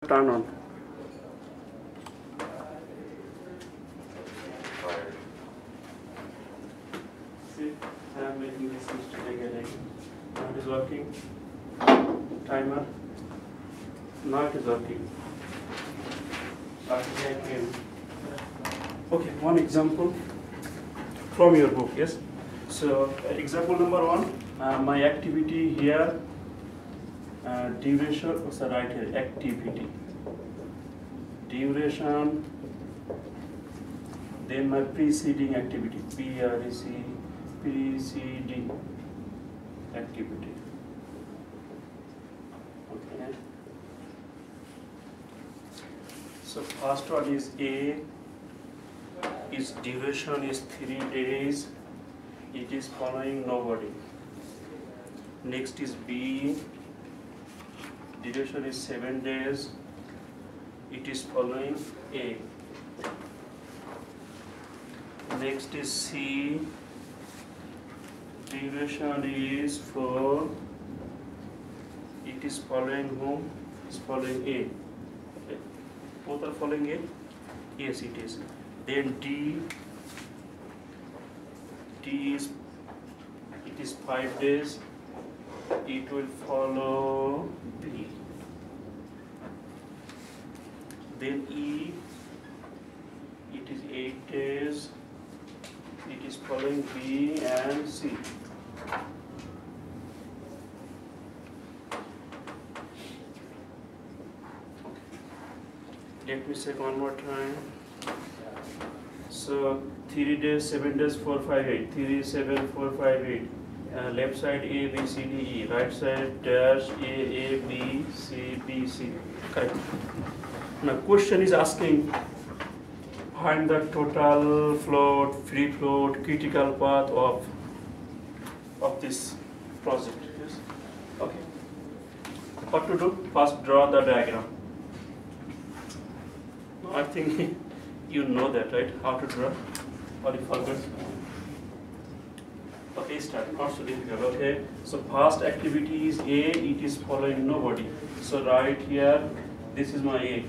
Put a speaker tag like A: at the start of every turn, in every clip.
A: Turn on. See, I am making this mistake again. Now it is working. Timer. Now it is working. Okay, one example from your book, yes? So, example number 1, my activity here, duration, what's the right here? Activity. Duration, then my preceding activity, preceding activity. Okay. So first one is A, its duration is 3 days, it is following nobody. Next is B, duration is 7 days, it is following A. Next is C, duration is 4, it is following whom? It is following A. Okay. Both are following A? Yes, it is. Then D is, it is 5 days, it will follow B. Then E, it is 8 days, it is following B and C. Let me check one more time. So 3 days, 7 days, 4, 5, 8. 3, 7, 4, 5, 8. Left side A, B, C, D, E. Right side dash A, B, C, B, C. Correct. Now question is asking, find the total float, free float, critical path of this project. Yes. Okay. What to do? First draw the diagram. I think you know that, right? How to draw? Or you forgot? Okay, start. Not so difficult. Okay. So first activity is A. It is following nobody. So right here, this is my A.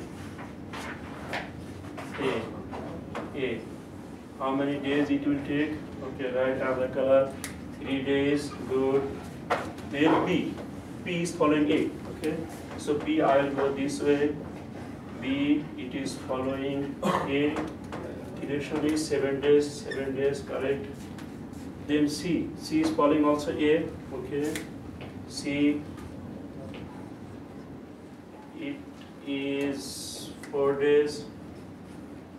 A: A. How many days it will take? Okay, right. Another color. 3 days. Good. Then B. B is following A. Okay. So B, I will go this way. B, it is following A. Duration is 7 days. 7 days, correct. Then C. C is following also A. Okay. C. It is 4 days.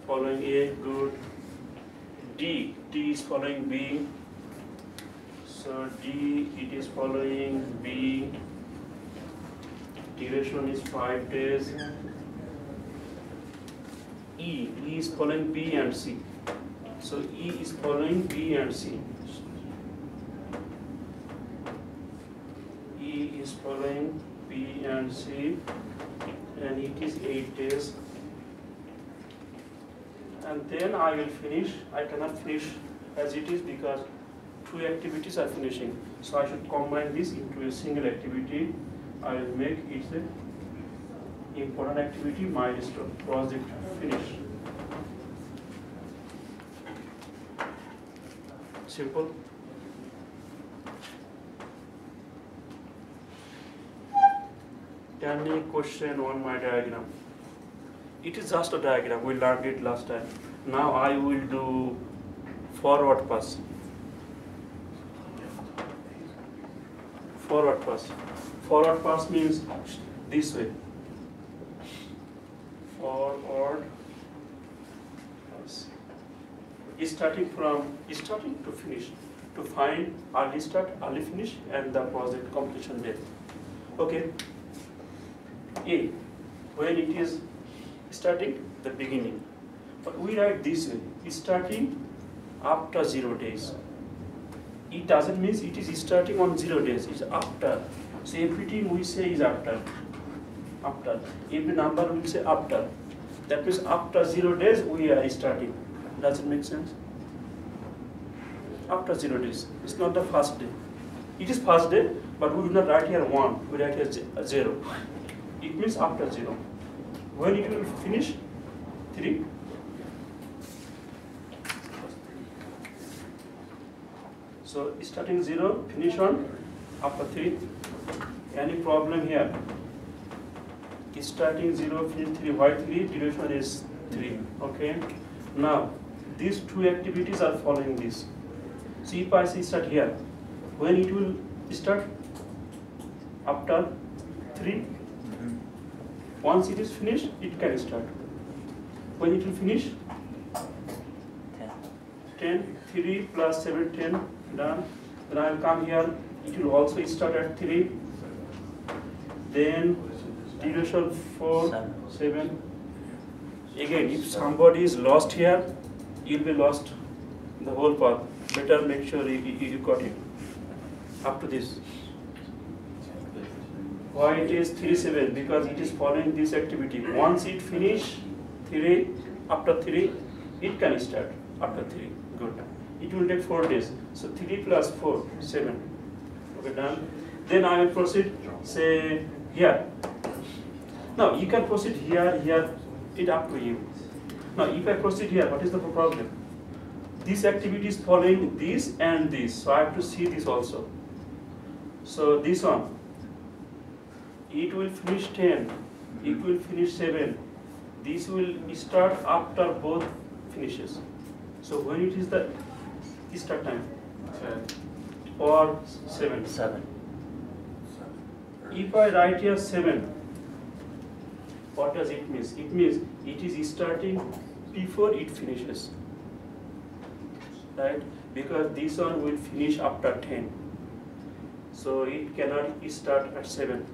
A: Following A, good. D. D is following B. So D, it is following B. Duration is 5 days. E is following B and C. So E is following B and C. E is following B and C, and it is 8 days. And then I will finish. I cannot finish as it is because 2 activities are finishing. So I should combine this into a single activity. I will make it an important activity, milestone, project finish. Simple. Any question on my diagram? It is just a diagram, we learned it last time. Now I will do forward pass. Forward pass. Forward pass means this way. Forward pass. Starting to finish. To find early start, early finish, and the project completion date. Okay. A. When it is starting, the beginning. But we write this way, starting after 0 days. It doesn't mean it is starting on 0 days, it's after. So everything we say is after. After. Every number will say after. That means after 0 days we are starting. Does it make sense? After 0 days. It's not the first day. It is first day, but we do not write here 1, we write here 0. It means after 0. When it will finish? 3. So starting 0, finish on after 3. Any problem here? Starting 0, finish 3. Why 3? Duration is 3. Okay. Now these two activities are following this. So if I say start here, when it will start? After 3. Once it is finished, it can start. When it will finish? 10. 3 plus 7, 10. Done. Then I will come here. It will also start at 3. Then duration 4, 7. Again, if somebody is lost here, you'll be lost the whole path. Better make sure you got it. Up to this. Why it is 3, 7? Because it is following this activity. Once it finish 3, after 3, it can start. After 3, good. It will take 4 days. So 3 plus 4, 7. Okay, done. Then I will proceed, say, here. Now, you can proceed here, here, it up to you. Now, if I proceed here, what is the problem? This activity is following this and this. So I have to see this also. So this one, it will finish 10, it will finish 7. This will start after both finishes. So when it is the start time? 10 or 7?
B: 7.
A: If I write here 7, what does it mean? It means it is starting before it finishes. Right? Because this one will finish after 10. So it cannot start at 7.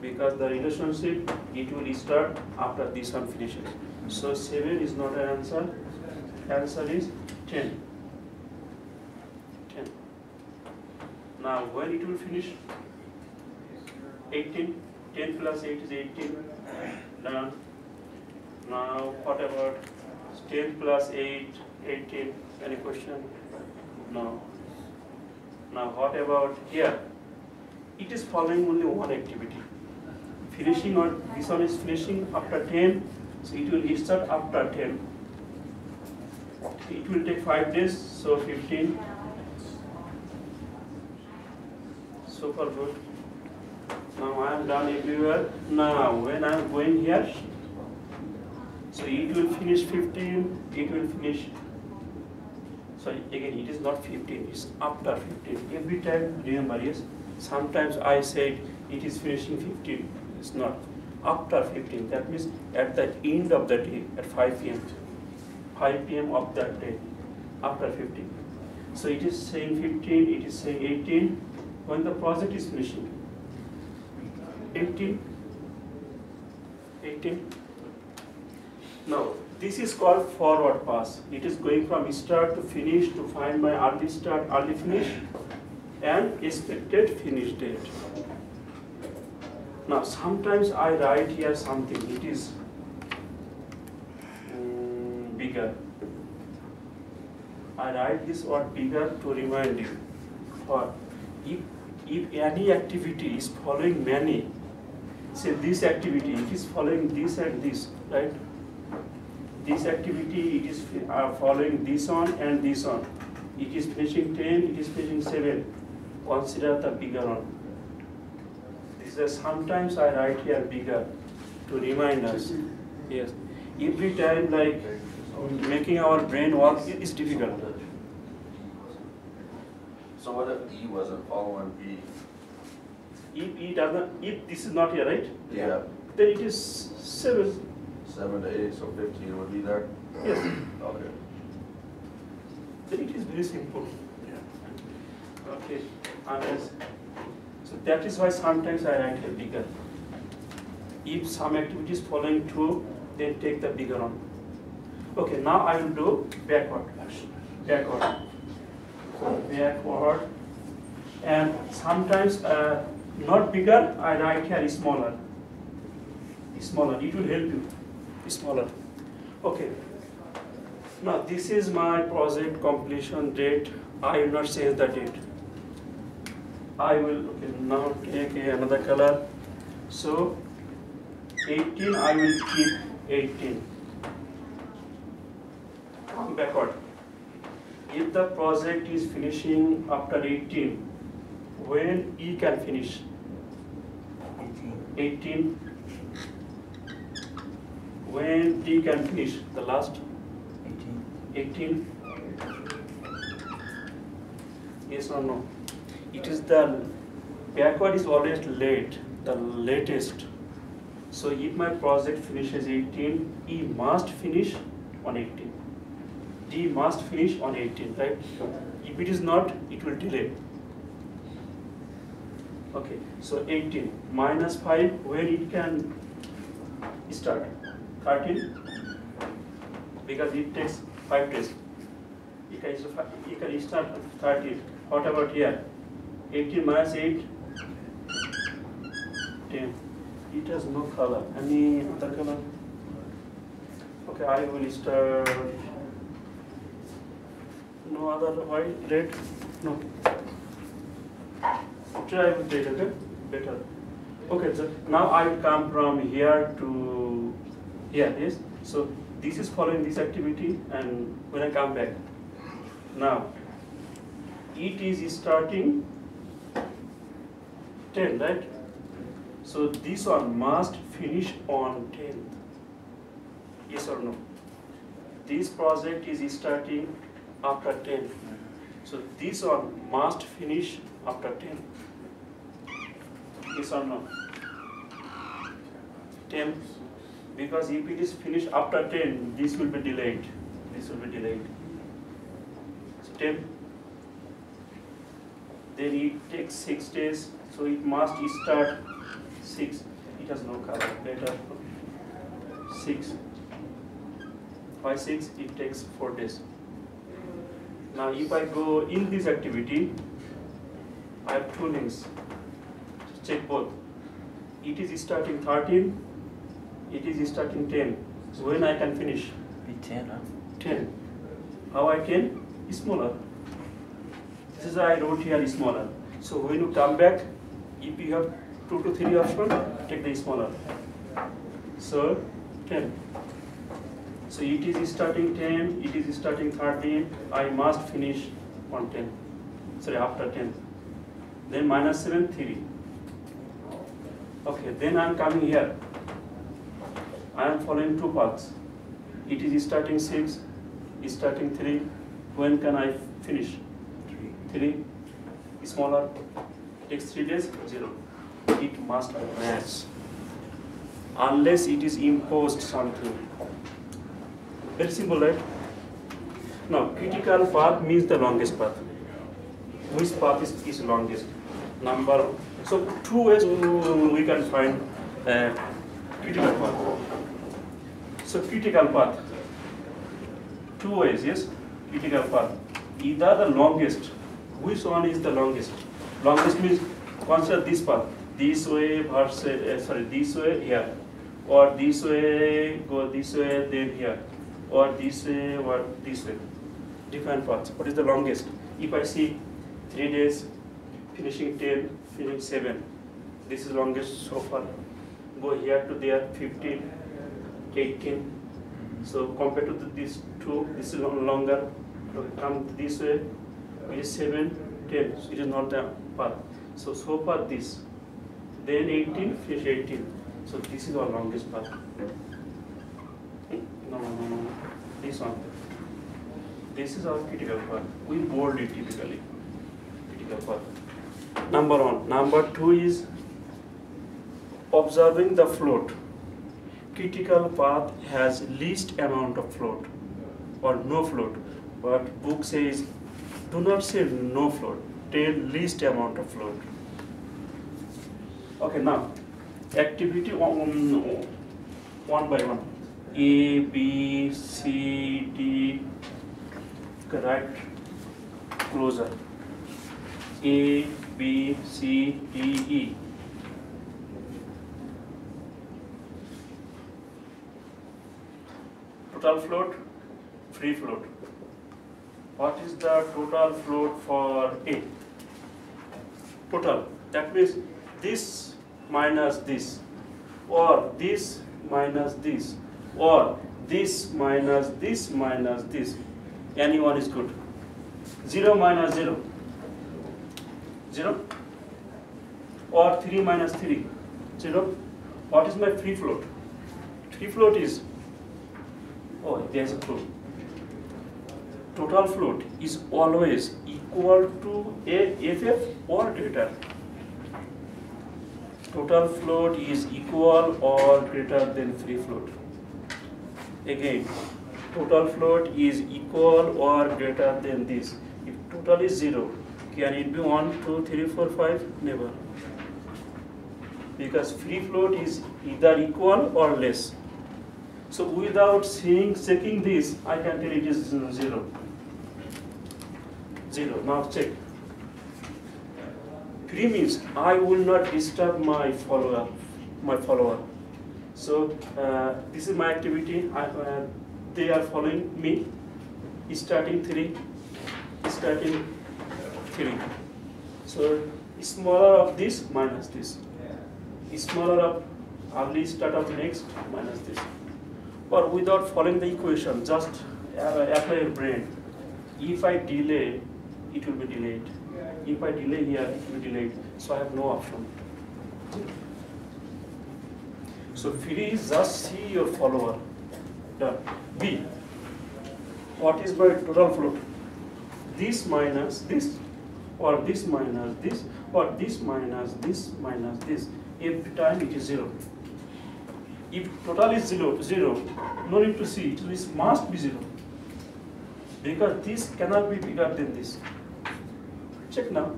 A: Because the relationship, it will start after this one finishes. So 7 is not an answer. Answer is 10. 10. Now when it will finish? 18. 10 plus 8 is 18. Done. Now what about 10 plus 8, 18? Any question? No. Now what about here? It is following only one activity. Finishing on, this one is finishing after 10, so it will start after 10. It will take 5 days, so 15. So far good. Now I am done everywhere. Now when I am going here, so it will finish 15, it will finish, sorry, again it is not 15, it's after 15. Every time, remember, yes, sometimes I said it is finishing 15, it's not. After 15, that means at the end of the day, at 5 p.m. 5 p.m. of that day, after 15. So it is saying 15, it is saying 18, when the project is finishing. 18. Now, this is called forward pass. It is going from start to finish to find my early start, early finish, and expected finish date. Now, sometimes I write here something, it is bigger. I write this word bigger to remind you. Or if any activity is following many, say this activity, it is following this and this, right? This activity, it is following this one and this one. It is finishing 10, it is finishing 7. Consider the bigger one. This is sometimes I write here bigger to remind us. Yes. Every time, like making our brain work is difficult.
C: So what if E wasn't following B?
A: If E doesn't, if this is not here, right?
C: Yeah.
A: Then it is 7.
C: 7 to 8, so 15 would be there?
A: Yes.
C: Okay.
A: Then it is very simple. Yeah. Okay. So that is why sometimes I write a bigger. If some activity is following 2, then take the bigger one. Okay, now I will do backward. Backward. Backward. And sometimes not bigger, I write here smaller. Smaller, it will help you. Smaller. Okay. Now this is my project completion date. I will not change the date. I will, okay, now take another color. So 18, I will keep 18. Come backward. If the project is finishing after 18, when E can finish? 18. When T can finish? The last? 18. Yes or no? It is the backward is always late, the latest. So if my project finishes 18, E must finish on 18. D must finish on 18, right? If it is not, it will delay. Okay, so 18 minus 5, when it can start? 13, because it takes 5 days. You can start 13. What about here? 18 minus 8, 10. It has no color. Any other color? Okay, I will start. No other white, red? No. Try with red, okay? Better. Okay, so now I will come from here to here, yes? So this is following this activity, and when I come back, now it is starting 10, right? So this one must finish on 10th. Yes or no? This project is starting after 10. So this one must finish after 10. Yes or no? 10. Because if it is finished after 10, this will be delayed. This will be delayed. So 10. Then it takes 6 days, so it must start 6. It has no color. Better 6. Why 6? It takes 4 days. Now if I go in this activity, I have 2 links. Check both. It is starting 13. It is starting 10. So when I can finish?
B: Be 10, huh?
A: 10. How I can? Smaller. This is I wrote here smaller. So when you come back, if you have 2 to 3 options, take the smaller. So 10. So it is starting 10, it is starting 13, I must finish on 10. Sorry, after 10. Then minus 7, 3. Okay, then I am coming here. I am following 2 paths. It is starting 6, starting 3. When can I finish? 3. Smaller. Takes 3 days, 0. It must match. Unless it is imposed something. Very simple, right? Now, critical path means the longest path. Which path is longest? Number. So, 2 ways we can find critical path. So, critical path. 2 ways, yes? Critical path. Either the longest. Which one is the longest? Longest means consider this path. This way versus, this way here. Or this way, go this way, then here. Or this way, or this way. Different paths. What is the longest? If I see 3 days, finishing 10, finishing 7. This is longest so far. Go here to there, 15, 18. So compared to these 2, this is longer. Come this way, it is 7, 10. So it is not the path. So far this. Then 18, finish 18. So this is our longest path. No. This one. This is our critical path. We bold it typically. Critical path. Number 1. Number 2 is observing the float. Critical path has least amount of float or no float. But book says, do not say no float. Tell least amount of float. Okay, now activity one by one. A, B, C, D. Right closer. A, B, C, D, E. Total float, free float. What is the total float for A? Total. That means this minus this. or this minus this, or this minus this minus this. Anyone is good. 0 minus 0, 0, or 3 minus 3, 0. What is my free float? Free float is, oh, there's a clue. Total float is always equal to a FF or greater. Total float is equal or greater than free float. Again, total float is equal or greater than this. If total is 0, can it be 1, 2, 3, 4, 5? Never. Because free float is either equal or less. So without checking this, I can tell it is 0. 0. Now check. Free means I will not disturb my follower. So this is my activity. They are following me. Starting 3. So smaller of this minus this. Smaller of early start of next minus this. Or without following the equation, just apply your brain. If I delay, it will be delayed. If I delay here, it will be delayed. So I have no option. So free is just see your follower. Done. B. What is my total float? This minus this, or this minus this, or this minus this minus this. Every time it is 0. If total is 0, no need to see, it must be 0. Because this cannot be bigger than this. Check now.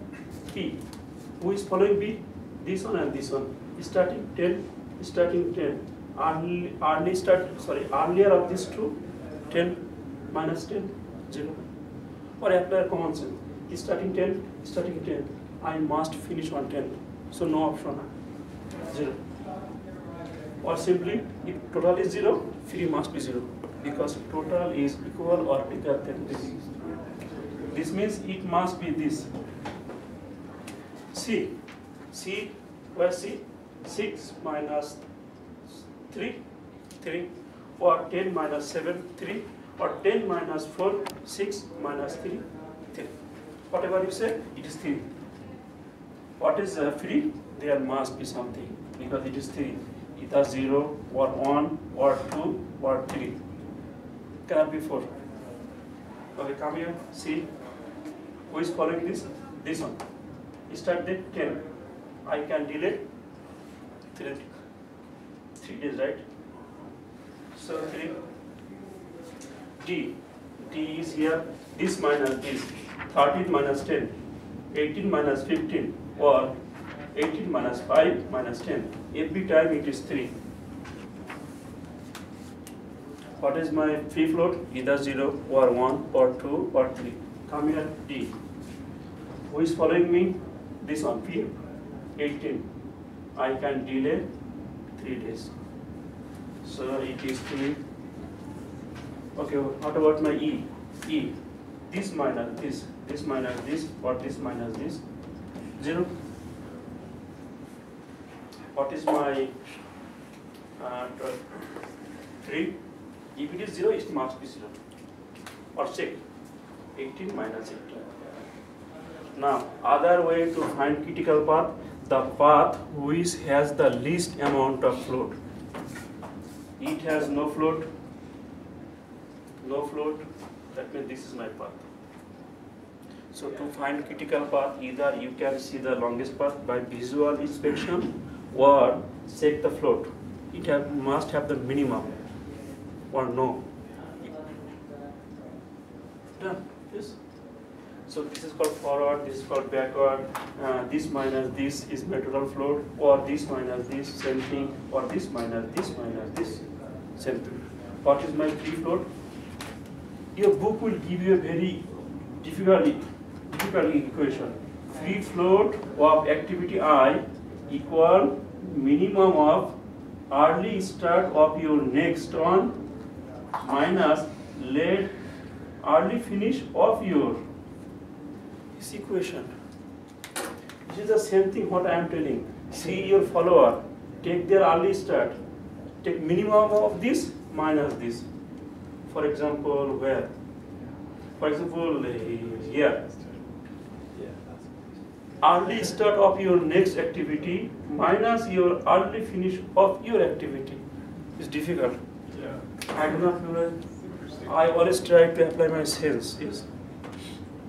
A: P. Who is following B? This one and this one. Starting 10. Earlier of these two, 10 minus 10, 0. Or apply a common sense. Starting 10. I must finish on 10. So no option. 0. Or simply, if total is 0, free must be 0. Because total is equal or bigger than this. This means it must be this. C. Where C? 6 minus 3, or 10 minus 7, 3, or 10 minus 4, 6 minus 3, 3. Whatever you say, it is 3. What is free? There must be something, because it is 3. Either 0, or 1, or 2, or 3. Cannot be 4. Okay, come here, see. Who is following this? This one. Start the 10. I can delay 3 days, right? So 3. D is here, this minus this, 13 minus 10, 18 minus 15, or 18 minus 5 minus 10. Every time it is 3. What is my free float? Either 0, or 1, or 2, or 3. Come here, D. Who is following me? This one, P. 18. I can delay 3 days. So it is 3. Okay, what about my E? E. This minus this minus this, or this minus this. 0. What is my 3? If it is 0, it must be 0. Or check. 18 minus 18. Now, other way to find critical path, the path which has the least amount of float. It has no float, that means this is my path. So to find critical path, either you can see the longest path by visual inspection or check the float. It must have the minimum or no. Done. Yes. So this is called forward, this is called backward, this minus this is my total float, or this minus this, same thing, or this minus this, same thing. What is my free float? Your book will give you a very difficult equation. Free float of activity I equal minimum of early start of your next one minus late early finish of your this equation. This is the same thing what I am telling. See your follower. take their early start, take minimum of this minus this. For example, where? For example, here. Early start of your next activity minus your early finish of your activity is difficult. I do not know. I always try to apply my sense is,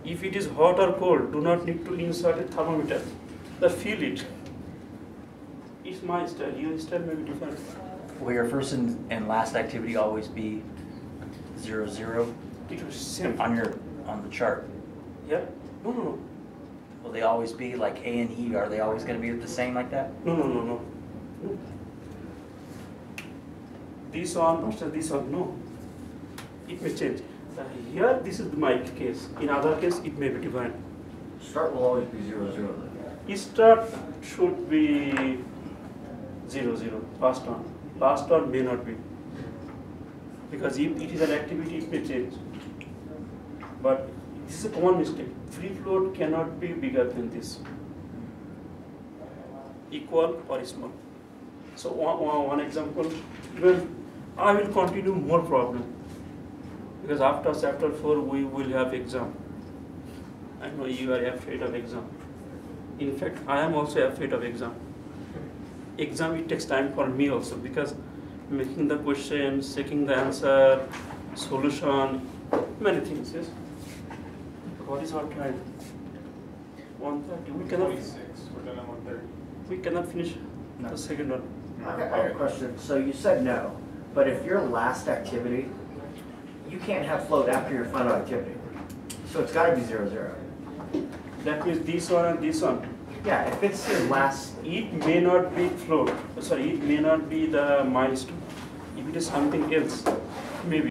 A: if it is hot or cold, do not need to insert a thermometer. Just feel it. It's my style. Your style may be different.
B: Will your first and last activity always be 0, 0
A: It was same.
B: on the chart?
A: Yeah? No.
B: Will they always be like A and E? Are they always going to be the same like that?
A: No. This one versus this one, no. It may change. Here, this is my case. In other case, it may be different.
D: Start will always be 0, 0.
A: Start should be 0, 0. Last one may not be. Because if it is an activity, it may change. But this is a common mistake. Free float cannot be bigger than this. Equal or small. So one example, even I will continue more problem. Because after chapter 4 we will have exam. I know you are afraid of exam. In fact, I am also afraid of exam. Exam, it takes time for me also, because making the questions, checking the answer, solution, many things, yes. What is our time? 1:30. We cannot.
E: 26. We're done at 1:30.
A: We cannot finish
B: No.
A: the second one.
D: I got a question. So you said no, but if your last activity, you can't have float after your final activity. So it's got to be 0, 0.
A: That means this one and this one.
D: Yeah, if it's your last,
A: It may not be float. Sorry, it may not be the milestone. If it is something else, maybe.